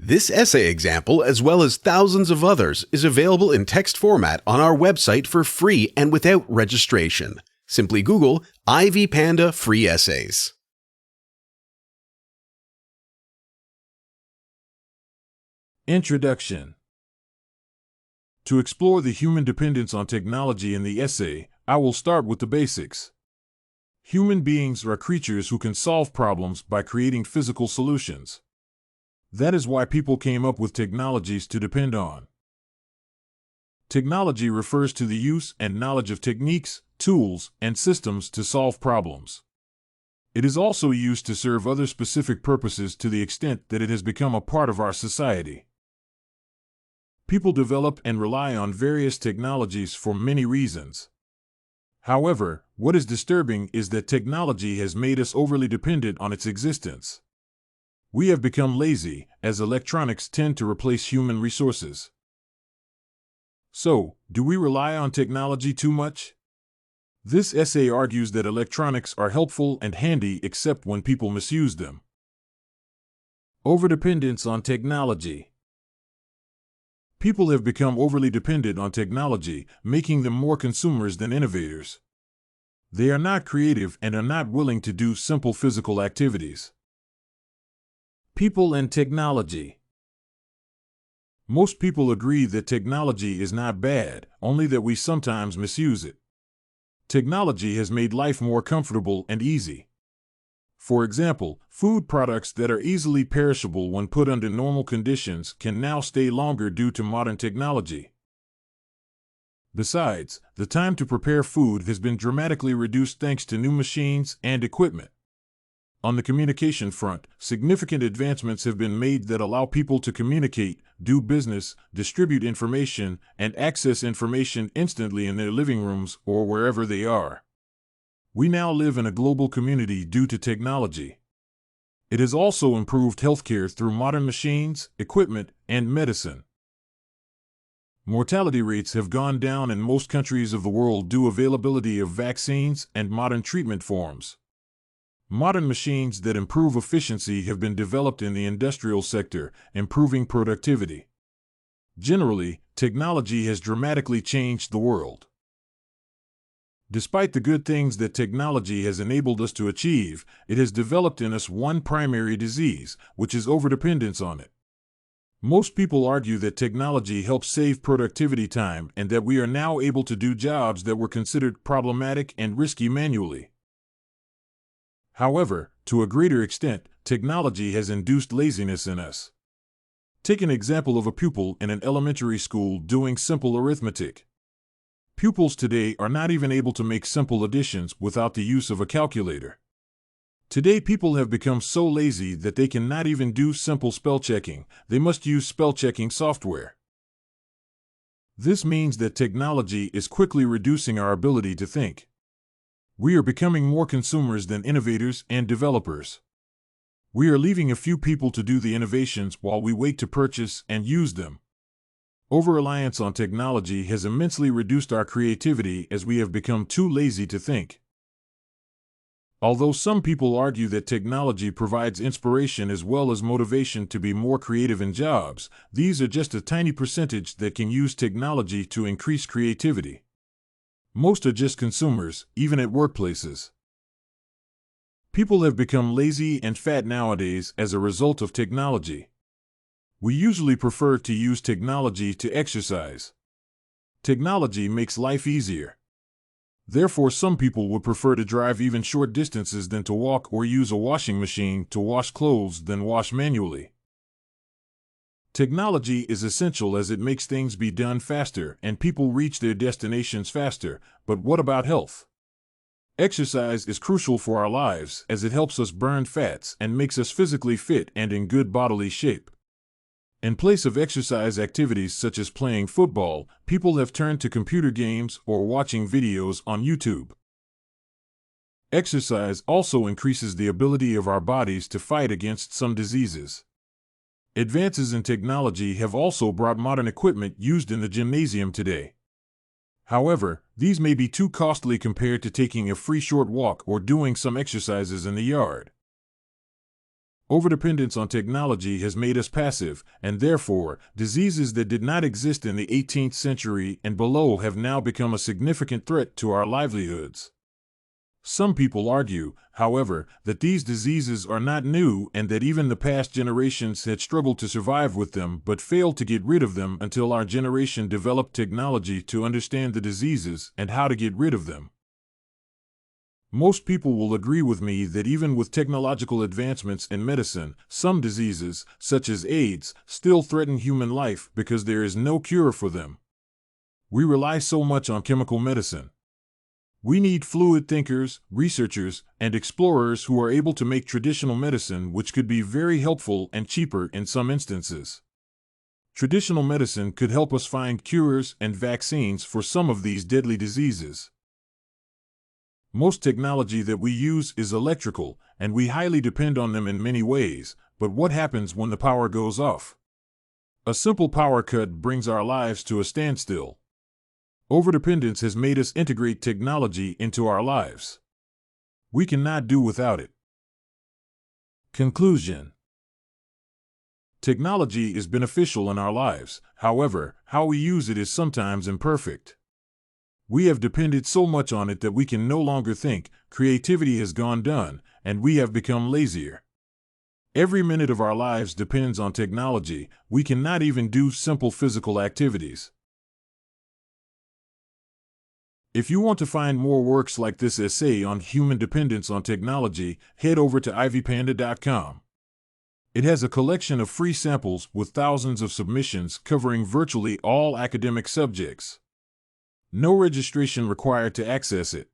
This essay example, as well as thousands of others, is available in text format on our website for free and without registration. Simply Google Ivy Panda Free Essays. Introduction. To explore the human dependence on technology in the essay, I will start with the basics. Human beings are creatures who can solve problems by creating physical solutions. That is why people came up with technologies to depend on. Technology refers to the use and knowledge of techniques, tools, and systems to solve problems. It is also used to serve other specific purposes to the extent that it has become a part of our society. People develop and rely on various technologies for many reasons. However, what is disturbing is that technology has made us overly dependent on its existence. We have become lazy, as electronics tend to replace human resources. So, do we rely on technology too much? This essay argues that electronics are helpful and handy except when people misuse them. Overdependence on technology. People have become overly dependent on technology, making them more consumers than innovators. They are not creative and are not willing to do simple physical activities. People and technology. Most people agree that technology is not bad, only that we sometimes misuse it. Technology has made life more comfortable and easy. For example, food products that are easily perishable when put under normal conditions can now stay longer due to modern technology. Besides, the time to prepare food has been dramatically reduced thanks to new machines and equipment. On the communication front, significant advancements have been made that allow people to communicate, do business, distribute information, and access information instantly in their living rooms or wherever they are. We now live in a global community due to technology. It has also improved healthcare through modern machines, equipment, and medicine. Mortality rates have gone down in most countries of the world due to availability of vaccines and modern treatment forms. Modern machines that improve efficiency have been developed in the industrial sector, improving productivity. Generally, technology has dramatically changed the world. Despite the good things that technology has enabled us to achieve, it has developed in us one primary disease, which is overdependence on it. Most people argue that technology helps save productivity time and that we are now able to do jobs that were considered problematic and risky manually. However, to a greater extent, technology has induced laziness in us. Take an example of a pupil in an elementary school doing simple arithmetic. Pupils today are not even able to make simple additions without the use of a calculator. Today people have become so lazy that they cannot even do simple spell checking, they must use spell checking software. This means that technology is quickly reducing our ability to think. We are becoming more consumers than innovators and developers. We are leaving a few people to do the innovations while we wait to purchase and use them. Over-reliance on technology has immensely reduced our creativity as we have become too lazy to think. Although some people argue that technology provides inspiration as well as motivation to be more creative in jobs, these are just a tiny percentage that can use technology to increase creativity. Most are just consumers, even at workplaces. People have become lazy and fat nowadays as a result of technology. We usually prefer to use technology to exercise. Technology makes life easier. Therefore, some people would prefer to drive even short distances than to walk or use a washing machine to wash clothes than wash manually. Technology is essential as it makes things be done faster and people reach their destinations faster, but what about health? Exercise is crucial for our lives as it helps us burn fats and makes us physically fit and in good bodily shape. In place of exercise activities such as playing football, people have turned to computer games or watching videos on YouTube. Exercise also increases the ability of our bodies to fight against some diseases. Advances in technology have also brought modern equipment used in the gymnasium today. However, these may be too costly compared to taking a free short walk or doing some exercises in the yard. Overdependence on technology has made us passive, and therefore, diseases that did not exist in the 18th century and below have now become a significant threat to our livelihoods. Some people argue, however, that these diseases are not new and that even the past generations had struggled to survive with them but failed to get rid of them until our generation developed technology to understand the diseases and how to get rid of them. Most people will agree with me that even with technological advancements in medicine, some diseases, such as AIDS, still threaten human life because there is no cure for them. We rely so much on chemical medicine. We need fluid thinkers, researchers, and explorers who are able to make traditional medicine, which could be very helpful and cheaper in some instances. Traditional medicine could help us find cures and vaccines for some of these deadly diseases. Most technology that we use is electrical, and we highly depend on them in many ways, but what happens when the power goes off? A simple power cut brings our lives to a standstill. Overdependence has made us integrate technology into our lives. We cannot do without it. Conclusion: technology is beneficial in our lives, however, how we use it is sometimes imperfect. We have depended so much on it that we can no longer think, creativity has gone done, and we have become lazier. Every minute of our lives depends on technology. We cannot even do simple physical activities. If you want to find more works like this essay on human dependence on technology, head over to ivpanda.com. It has a collection of free samples with thousands of submissions covering virtually all academic subjects. No registration required to access it.